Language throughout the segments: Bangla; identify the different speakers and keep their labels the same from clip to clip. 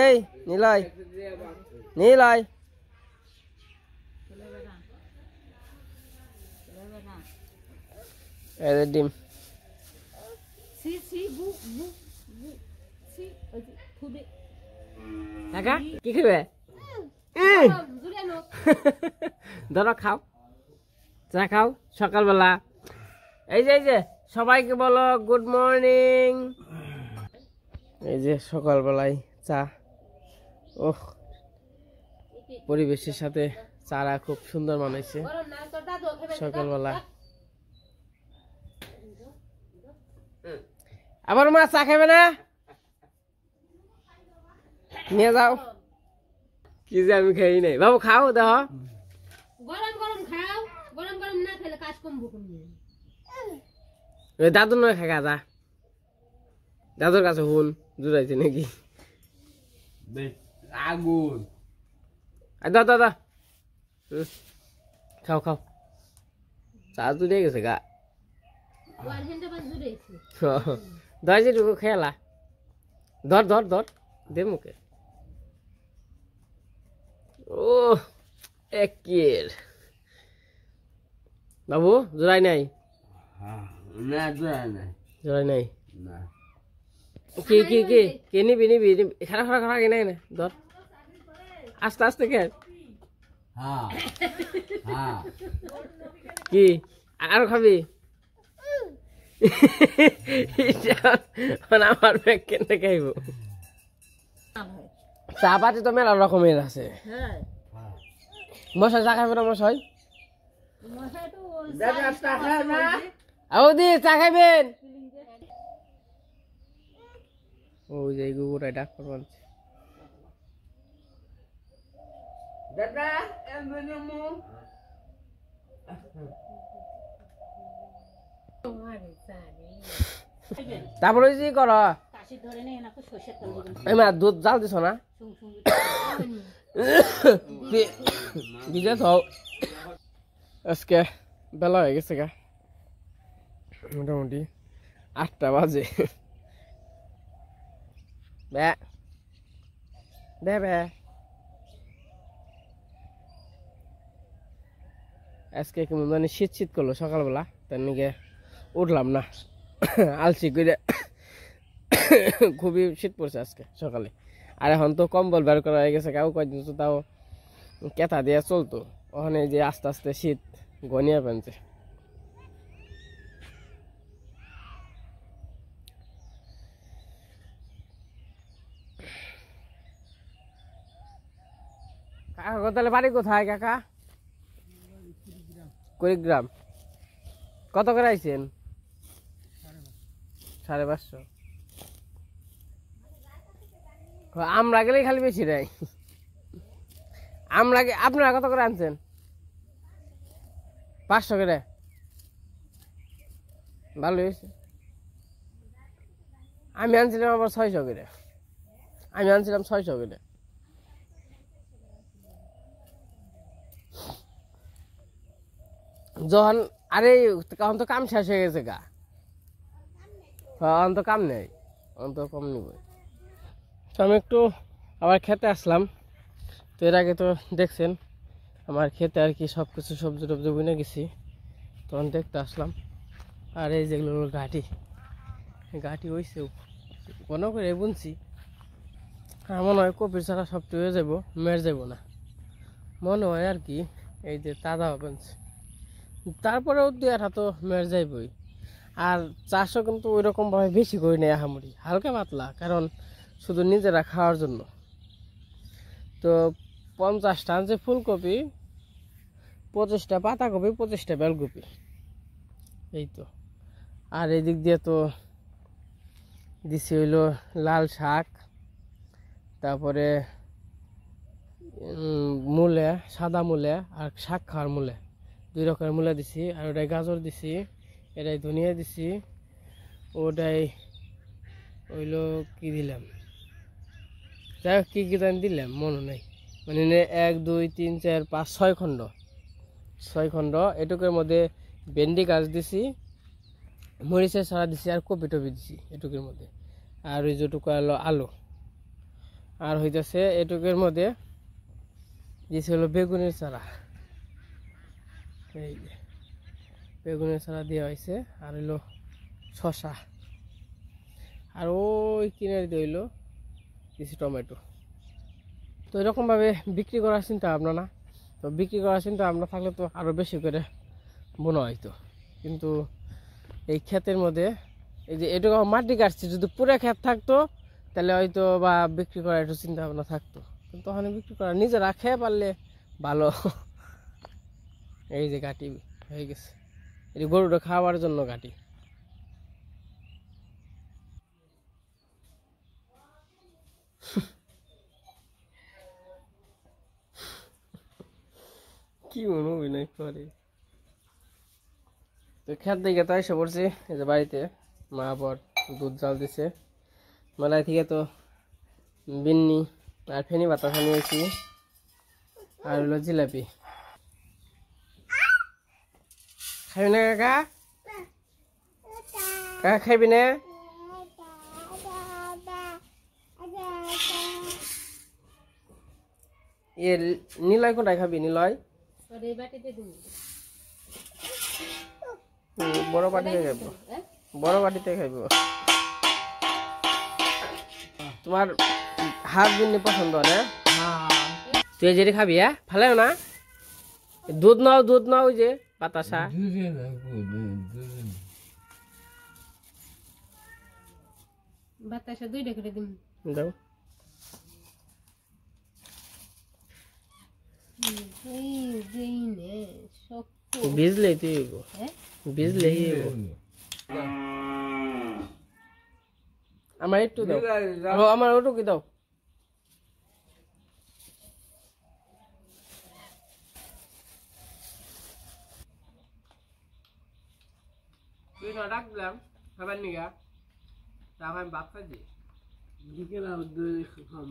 Speaker 1: এই নিলাই নিলাই এই ডিম কাকা কি খাবে ধরো খাও চা খাও সকালবেলা এই যে সবাইকে বলো গুড মর্নিং এই যে সকালবেলায় চা ওহ পরিবেশের সাথে চারা খুব সুন্দর মানাইছে সকালবেলা আবার মা চা খাবে না নিয়ে যাও কি যে আমি খাই নাই বাবু খাও দেখো
Speaker 2: গরম গরম খাও গরম গরম না খেলে কাজ কমবো
Speaker 1: দাদুর নয় খাগা যা দাদুর কাছে হুন জুড়াইছে নাকি
Speaker 3: আগুন
Speaker 1: দাদা খাও খাও চা জুড়ে গেছে গা ধর যেটুকু খেলা ধর ধর ধর দে মুখে ও একের বাবু জোড়াই নাই
Speaker 3: না জোড়াই নাই
Speaker 1: জোড়াই নাই
Speaker 3: না
Speaker 1: কি কি কি কে নিবি নিবি খারাপ খারাপ খারাপ নাই না ধর আস্তে আস্তে কে
Speaker 3: হ্যাঁ হ্যাঁ
Speaker 1: কি আর খাবি আমার ব্যাগ কেন খাইব চা পাতি তো মেলা রকমের আছে মশাই চা খাইবে না মশাই দি চা খাইবেন ওই যে গুগুরা ডাক করছে
Speaker 3: দাদা এমনি মু
Speaker 1: তারপরে কি কর দুধ জাল দিছ না দিতে আজকে বেলা হয়ে গেছে গা মোটামুটি 8টা বাজে বে দে বে আজকে কেমন মানে শীত শীত করলো সকালবেলা তার নিকে উঠলাম না আলসি করে খুবই শীত পড়ছে আজকে সকালে আর এখন তো কম্বল বের করা হয়ে গেছে কাউ কয়দিন তো তাও কেতা দিয়ে চলতো ওখানে যে আস্তে আস্তে শীত গনিয়া পেনছে কাকা তাহলে বাড়ি কোথায় কাকা কুড়িগ্রাম কত করে আইছেন 550 আমরা গেলেই খালি বেশি নাই আমরা আপনারা কত করে আনছেন 500 করে ভালো হয়েছে আমি আনছিলাম আবার 600 করে আমি আনছিলাম 600 করে যখন আরে তখন তো কাম শেষ হয়ে গেছে গা অন্ত কাম নেই অন্ত কম নিব তো আমি একটু আবার খেতে আসলাম তো এর আগে তো দেখছেন আমার খেতে আর কি সব কিছু সবজি টবজি বুনে গেছি তখন দেখতে আসলাম আর এই যেগুলো গাঠি হয়েছে কোনো করে বুনছি মনে হয় কপির ছাড়া সবটি হয়ে যাব মের যাব না মনে হয় আর কি এই যে তাজা বুনছি তারপরেও 2-1 তো মের যাইবই আর চাষও কিন্তু ওই রকম ভাবে বেশি করে নেই আহামরি হালকা পাতলা কারণ শুধু নিজেরা খাওয়ার জন্য তো 50টা আনছে ফুলকপি 25টা পাতাকপি 25টা বেলকপি এই তো আর এই দিক দিয়ে তো দিছি হইলো লাল শাক, তারপরে মূলে, সাদা মূলে আর শাক খাওয়ার মূলে, 2 রকমের মূলে দিছি। আর ওটাই গাজর দিছি, এটাই ধনিয়া দিছি, ওটাই হইলো কি দিলাম, যাই হোক কি জানি দিলাম মনে নাই, মানে 1 2 3 4 5 6 খণ্ড, 6 খণ্ড। এটুকুর মধ্যে ভেন্ডি গাছ দিছি, মরিচের চারা দিছি আর কপি টপি দিছি এটুকুর মধ্যে। আর ওই যেটুকু হলো আলু। আর হইতেছে এটুকুর মধ্যে দিছি হলো বেগুনের চারা, এই যে বেগুনের চারা দেওয়া হয়েছে। আর হইলো শশা, আর ওই কিনারে দিয়ে হইলো দিছি টমেটো। তো এরকমভাবে বিক্রি করার চিন্তা ভাবনা না, তো বিক্রি করার চিন্তা ভাবনা থাকলে তো আরও বেশি করে বোনা হইতো, কিন্তু এই ক্ষেতের মধ্যে এই যে এটুকু মাটি কাটছি, যদি পুরো ক্ষেত থাকতো তাহলে হয়তো বা বিক্রি করার একটু চিন্তা ভাবনা থাকতো, কিন্তু ওখানে বিক্রি করা নিজেরা খেয়ে পারলে ভালো। এই যে গাটি হয়ে গেছে, এই গরুটা খাওয়ার জন্য গাটি। কি মনে অভিনয় করে। তো খেত দিকে তো এসে পড়ছি, এই যে বাড়িতে মা আবার দুধ জাল দিছে। মেলায় থেকে তো বিন্নি আর ফেনি বাতাসা নিয়েছি, আর হলো জিলাপি। খাবি না কাকা? কাকা খাবি না? নিলয় কোনটাই খাবি? নিলয়
Speaker 2: ওরে বাটিতে দিবি।
Speaker 1: বড় বাটিতে খাইব, বড় বাটিতে খাইব। তোমার হাফ বিন্নি পছন্দ না? তুই যেটা খাবি, হ্যাঁ ফালেও না। দুধ নাও, দুধ নাও, ওই যে বাতাসা।
Speaker 2: বাতাসা 2টা করে দিবি।
Speaker 1: দাও।
Speaker 2: এই দিনে শক্ত
Speaker 1: ভিজলেই তুই
Speaker 2: হ্যাঁ
Speaker 1: ভিজলেই আমার একটু দাও, আমার ওটুকু দাও। তুই না ডাকলাম খাবার নিগা, তারপর আমি ভাত খাইছি।
Speaker 3: বিকেল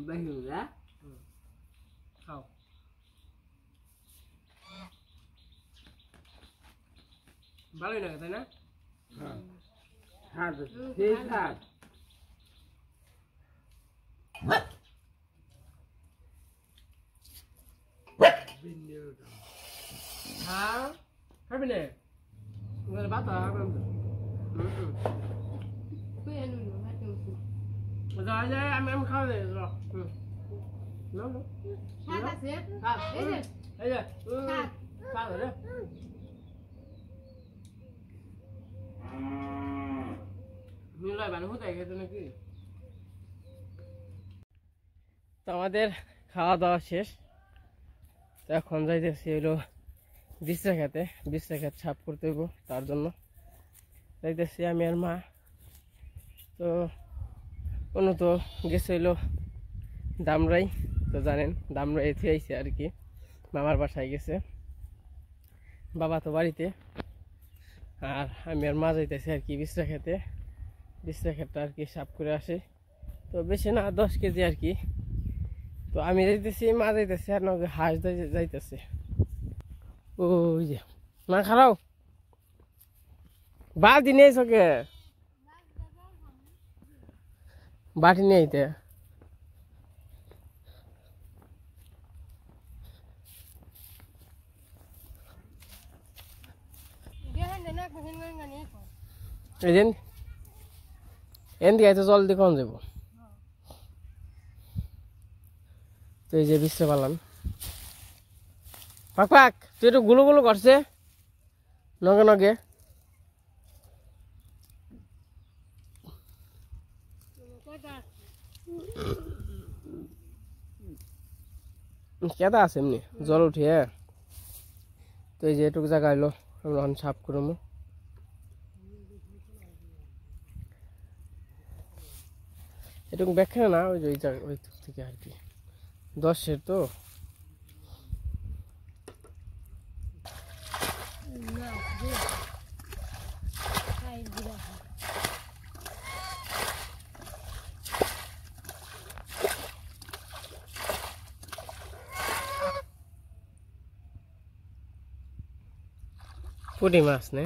Speaker 3: বেশি না
Speaker 1: খাও। ভালোই লাগে তাই না?
Speaker 3: হ্যাঁ ঠিক আছে।
Speaker 1: হ্যাঁ খাবি না? ভাত খাবেন
Speaker 2: কই আনু হাতে উঠি
Speaker 1: আমি আমি খাওয়া যাই।
Speaker 2: সাত আছে এই যে
Speaker 1: এই যে খাওয়া রে। নিলয় ভালো কোথায় খেতে নাকি? তো আমাদের খাওয়া দাওয়া শেষ, তো এখন যাইতেছি হইলো বিশ্রা খেতে, বিশ্রা খেত সাফ করতে হইব, তার জন্য যাইতেছি আমি আর মা। তো কোনো তো গেছে হইলো দামরাই, তো জানেন দামরাই এতে আইছে আর কি, মামার বাসায় গেছে, বাবা তো বাড়িতে। আর আমি আর মা যাইতেছি আর কি বিশ্রা খেতে, বিশ্রা খেতটা আর কি সাফ করে আসে। তো বেশি না 10 কেজি আর কি। তো আমি যাইতেছি, মা যাইতেছে, আর নগে হাঁস যাইতেছে। ওই যে না খারাও বালতি নিয়ে চোখে বাটি নিয়ে আইতে। এই যে এন দিয়ে তো জল দিয়ে কম যাব। তো এই যে বিশ্রে পালাম, পাক পাক তুই একটু গুলো গুলো করছে নগে নগে। কেদা আছে এমনি জল উঠিয়ে। তো এই যে এটুকু জায়গা হইলো আমরা এখন সাফ করবো। এরকম ব্যাখ্যা না, ওই যে ওই দিক থেকে আর কি 10-এর তো। পুঁটি মাছ নে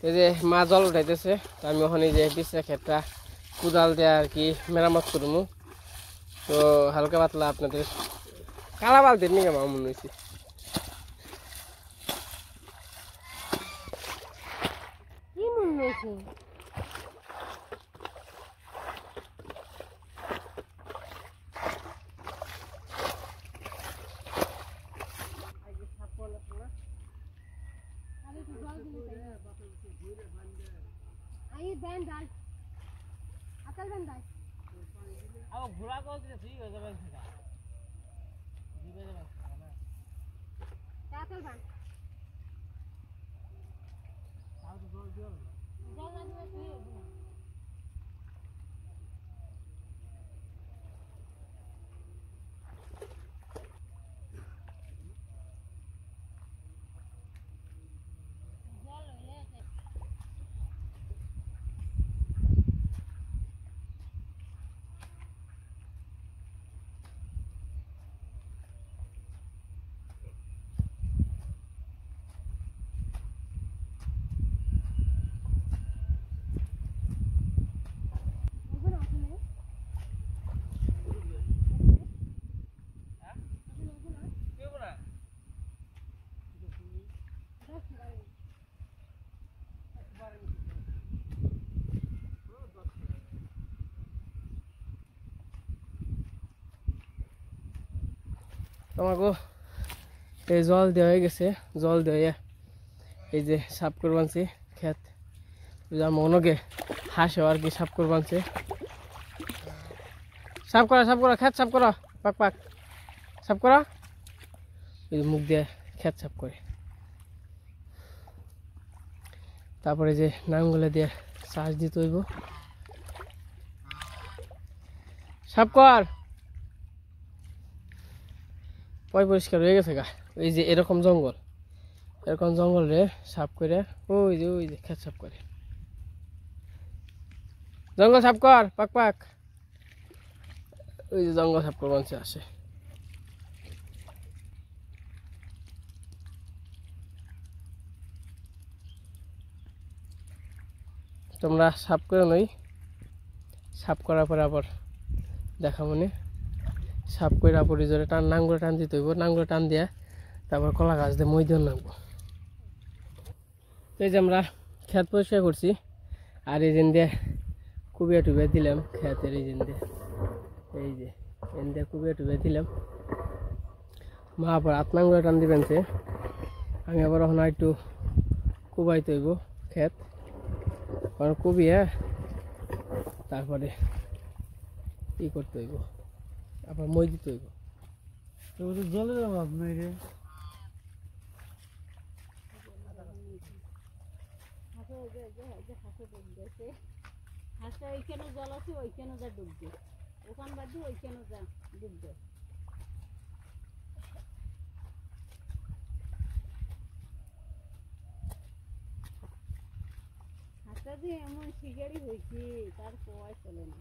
Speaker 1: এই যে মা জল উঠাইতেছে, তো আমি ওখানে যে পিসা ক্ষেতটা কুদাল দিয়ে আর কি মেরামত করবো। তো হালকা পাতলা আপনাদের কালা বালতির নিয়ে আমার মনে হয়েছে।
Speaker 2: কি মনে হয়েছে? आई बैंड डाल अकल बैंड डाल
Speaker 1: अब घोड़ा को ठीक हो जाए था जीवे जाए ना
Speaker 2: अकल बैंड
Speaker 1: साउथ गोल दियो
Speaker 2: जल ना दिए
Speaker 1: তোমাকে এই জল দেওয়া হয়ে গেছে, জল দেওয়া এই যে সাফ করে বানছি ক্ষেত, যা মনকে হাসে আর কি সাফ করে বানছে। সাফ করা ক্ষেত সাফ করা, পাক পাক সাফ করা, এই মুখ দিয়ে ক্ষেত সাফ করে। তারপরে যে নাঙ্গলে দিয়ে চাষ দিতে হইব। সাফ কর, পরিষ্কার হয়ে গেছে গা। এই যে এরকম জঙ্গল রে সাফ করে, ওই যে ক্ষেত সাফ করে, জঙ্গল সাফ কর পাক পাক। ওই যে জঙ্গল সাফ করে মানুষ আসে। তোমরা সাফ করে নই, সাফ করার পরে আবার দেখা মনে সাফ করে পরে জোরে টান নাঙ্গলে টান দিতে হইব, নাঙ্গলে টান দিয়ে তারপর কলা গাছ দিয়ে মই দিয়ে নামবো। এই যে আমরা ক্ষেত পরিষ্কার করছি, আর এই দিন দিয়ে কুবিয়া টুবিয়া দিলাম ক্ষেতের, এই দিন দিয়ে এই যে এন দিয়ে কুবিয়া টুবিয়া দিলাম। মা আবার 8 নাঙ্গলে টান দিবেন সে, আমি আবার এখন একটু কুবাইতে হইব ক্ষেত, কারণ কুবিয়া তারপরে ই করতে হইব, আবার মই দিতে হইব।
Speaker 3: জলের অভাব নেই রে।
Speaker 2: হাঁসটা ওইখানে জল আছে, ওইখানে যা ডুববে, ওখান বাদ দিয়ে ওইখানে যা ডুববে। হাঁসটা যে এমন শিকারি হয়েছে তার কোয়াই চলে না।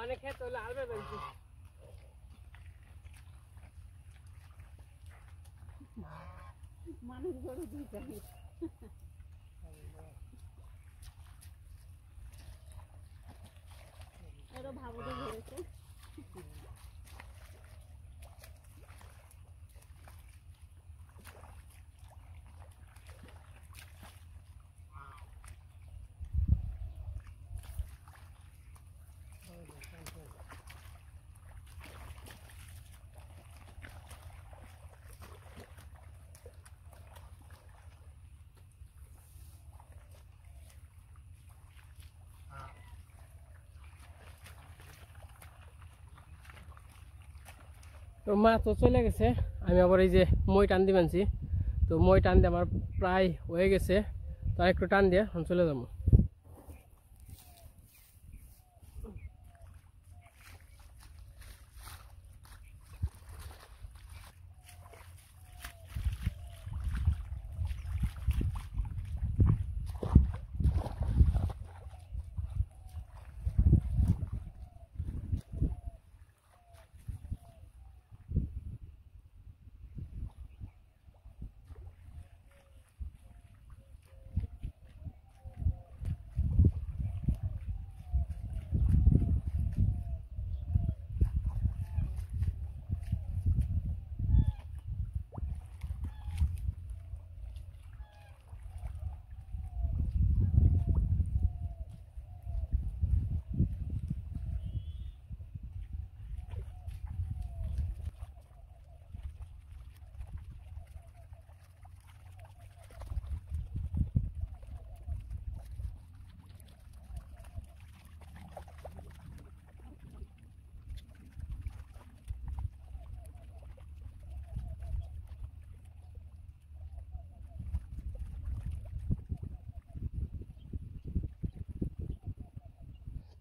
Speaker 1: অনেক ক্ষেত হলে আলবে বেশি
Speaker 2: মানুষ গরু দুইটাই। ভাবতে ধরেছে।
Speaker 1: তো মা তো চলে গেছে, আমি আবার এই যে মই টান দিয়ে মানছি। তো মই টান দিয়ে আমার প্রায় হয়ে গেছে, তো একটু টান দিয়ে আমি চলে যাবো।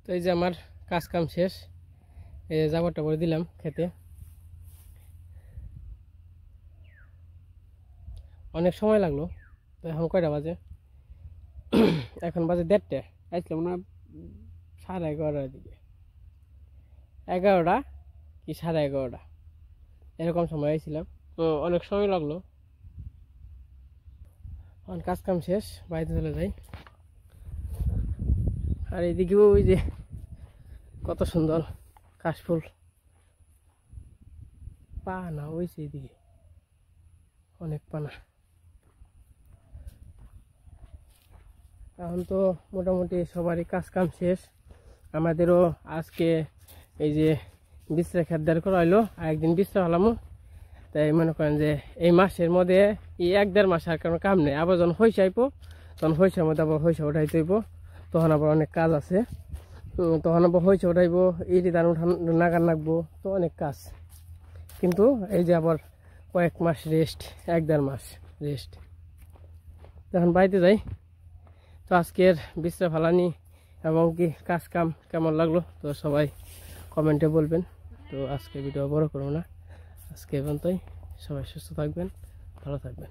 Speaker 1: তো এই যে আমার কাজ কাম শেষ, এই যে জাবর টাবর দিলাম খেতে। অনেক সময় লাগলো। তো এখন কয়টা বাজে? এখন বাজে 1:30। আসলাম না 11:30 দিকে, 11টা কি 11:30 এরকম সময় আইছিলাম। তো অনেক সময় লাগলো। এখন কাজ কাম শেষ, বাড়িতে চলে যাই। আর এইদিকেও ওই যে কত সুন্দর কাশফুল, পানা হয়েছে এইদিকে, অনেক পানা। এখন তো মোটামুটি সবারই কাজ কাম শেষ। আমাদেরও আজকে এই যে বিশ্রা খেদার করা হইলো, আর একদিন বিশ্রা হলামও। তাই মনে করেন যে এই মাসের মধ্যে এই 1-1.5 মাস আর কোনো কাম নেই। আবার যখন হইসা আইব, তখন হইসার মধ্যে আবার হইসা উঠাইতে হইব। তখন আবার অনেক কাজ আছে। তখন আবার হইসা উঠাইব, ইটি ধান উঠান নাগান লাগবো, তো অনেক কাজ। কিন্তু এই যে আবার কয়েক মাস রেস্ট, 1-1.5 মাস রেস্ট। তখন বাড়িতে যাই। তো আজকের বিশ্রা ফালানি এবং কি কাজ কাম কেমন লাগলো তো সবাই কমেন্টে বলবেন। তো আজকে ভিডিও বড় করবো না, আজকে পর্যন্তই। সবাই সুস্থ থাকবেন, ভালো থাকবেন।